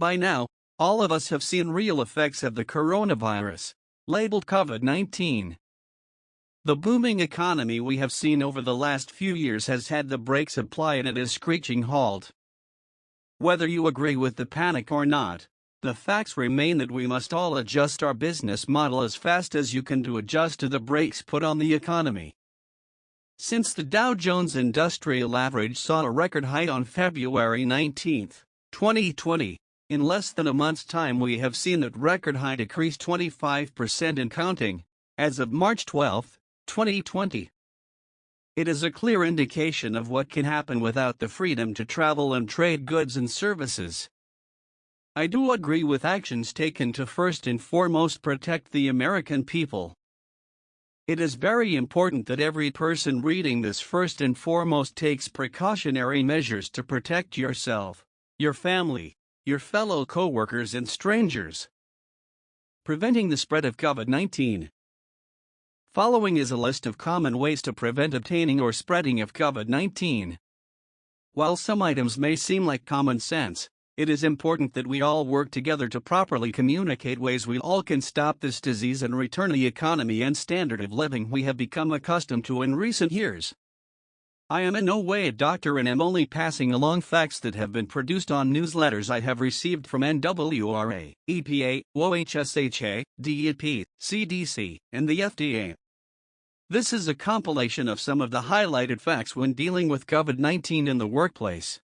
By now, all of us have seen real effects of the coronavirus, labeled COVID-19. The booming economy we have seen over the last few years has had the brakes applied at a screeching halt. Whether you agree with the panic or not, the facts remain that we must all adjust our business model as fast as you can to adjust to the brakes put on the economy. Since the Dow Jones Industrial Average saw a record high on February 19, 2020, in less than a month's time we have seen that record high decrease 25% and counting, as of March 12, 2020. It is a clear indication of what can happen without the freedom to travel and trade goods and services. I do agree with actions taken to first and foremost protect the American people. It is very important that every person reading this first and foremost takes precautionary measures to protect yourself, your family, your fellow co-workers and strangers. Preventing the spread of COVID-19. Following is a list of common ways to prevent obtaining or spreading of COVID-19. While some items may seem like common sense, it is important that we all work together to properly communicate ways we all can stop this disease and return the economy and standard of living we have become accustomed to in recent years. I am in no way a doctor and am only passing along facts that have been produced on newsletters I have received from NWRA, EPA, OHSHA, DEP, CDC, and the FDA. This is a compilation of some of the highlighted facts when dealing with COVID-19 in the workplace.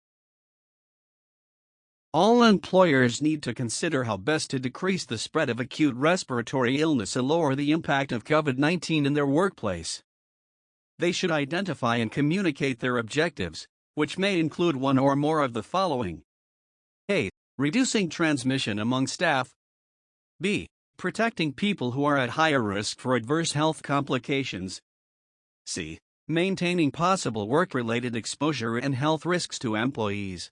All employers need to consider how best to decrease the spread of acute respiratory illness and lower the impact of COVID-19 in their workplace. They should identify and communicate their objectives, which may include one or more of the following. A. Reducing transmission among staff. B. Protecting people who are at higher risk for adverse health complications. C. Maintaining possible work-related exposure and health risks to employees.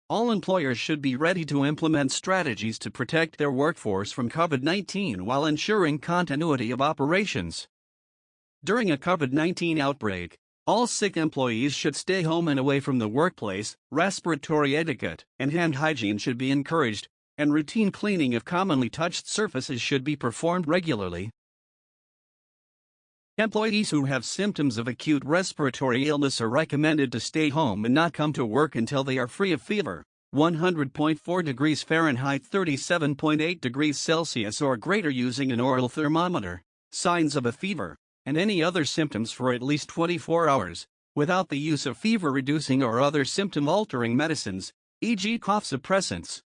All employers should be ready to implement strategies to protect their workforce from COVID-19 while ensuring continuity of operations. During a COVID-19 outbreak, all sick employees should stay home and away from the workplace. Respiratory etiquette and hand hygiene should be encouraged, and routine cleaning of commonly touched surfaces should be performed regularly. Employees who have symptoms of acute respiratory illness are recommended to stay home and not come to work until they are free of fever, 100.4 degrees Fahrenheit 37.8 degrees Celsius or greater, using an oral thermometer, signs of a fever, and any other symptoms for at least 24 hours, without the use of fever-reducing or other symptom-altering medicines, e.g. cough suppressants.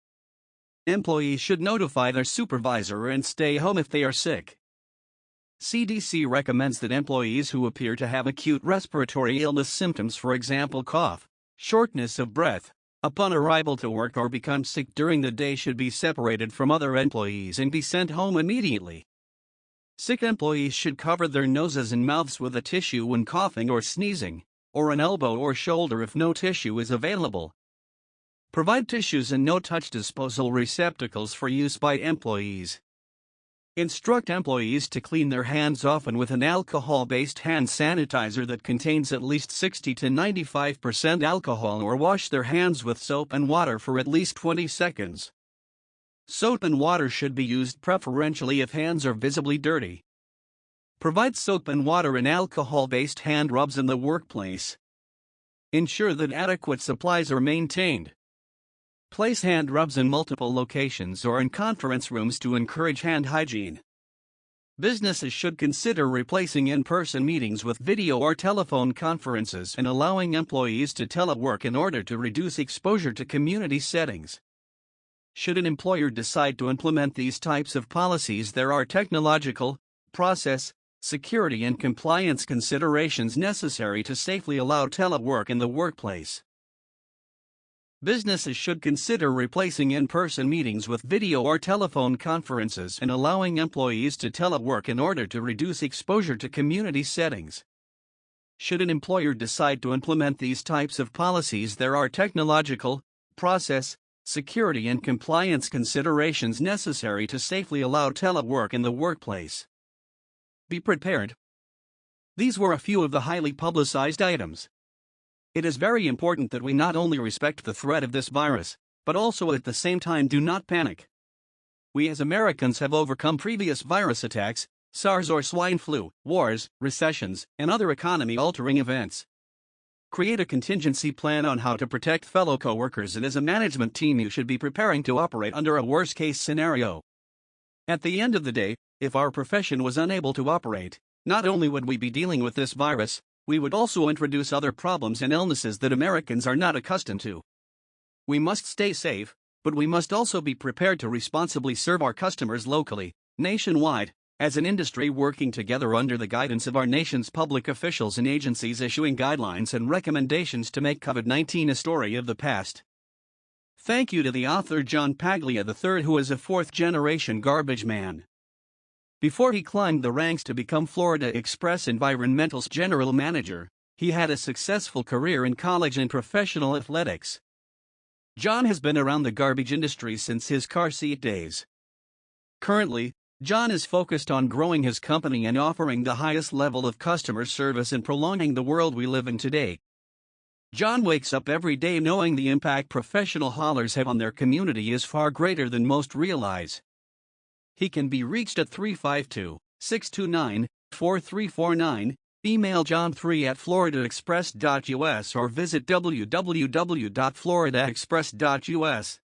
Employees should notify their supervisor and stay home if they are sick. CDC recommends that employees who appear to have acute respiratory illness symptoms, for example cough, shortness of breath, upon arrival to work or become sick during the day should be separated from other employees and be sent home immediately. Sick employees should cover their noses and mouths with a tissue when coughing or sneezing, or an elbow or shoulder if no tissue is available. Provide tissues and no-touch disposal receptacles for use by employees. Instruct employees to clean their hands often with an alcohol-based hand sanitizer that contains at least 60 to 95% alcohol, or wash their hands with soap and water for at least 20 seconds. Soap and water should be used preferentially if hands are visibly dirty. Provide soap and water and alcohol-based hand rubs in the workplace. Ensure that adequate supplies are maintained. Place hand rubs in multiple locations or in conference rooms to encourage hand hygiene. Businesses should consider replacing in-person meetings with video or telephone conferences and allowing employees to telework in order to reduce exposure to community settings. Should an employer decide to implement these types of policies, there are technological, process, security and compliance considerations necessary to safely allow telework in the workplace. Businesses should consider replacing in-person meetings with video or telephone conferences and allowing employees to telework in order to reduce exposure to community settings. Should an employer decide to implement these types of policies, there are technological, process, security and compliance considerations necessary to safely allow telework in the workplace. Be prepared. These were a few of the highly publicized items. It is very important that we not only respect the threat of this virus, but also at the same time do not panic. We as Americans have overcome previous virus attacks, SARS or swine flu, wars, recessions, and other economy-altering events. Create a contingency plan on how to protect fellow coworkers, and as a management team you should be preparing to operate under a worst-case scenario. At the end of the day, if our profession was unable to operate, not only would we be dealing with this virus, we would also introduce other problems and illnesses that Americans are not accustomed to. We must stay safe, but we must also be prepared to responsibly serve our customers locally, nationwide, as an industry working together under the guidance of our nation's public officials and agencies issuing guidelines and recommendations to make COVID-19 a story of the past. Thank you to the author John Paglia III, who is a fourth-generation garbage man. Before he climbed the ranks to become Florida Express Environmental's general manager, he had a successful career in college and professional athletics. John has been around the garbage industry since his car seat days. Currently, John is focused on growing his company and offering the highest level of customer service and prolonging the world we live in today. John wakes up every day knowing the impact professional haulers have on their community is far greater than most realize. He can be reached at 352-629-4349, email john3@floridaexpress.us or visit www.floridaexpress.us.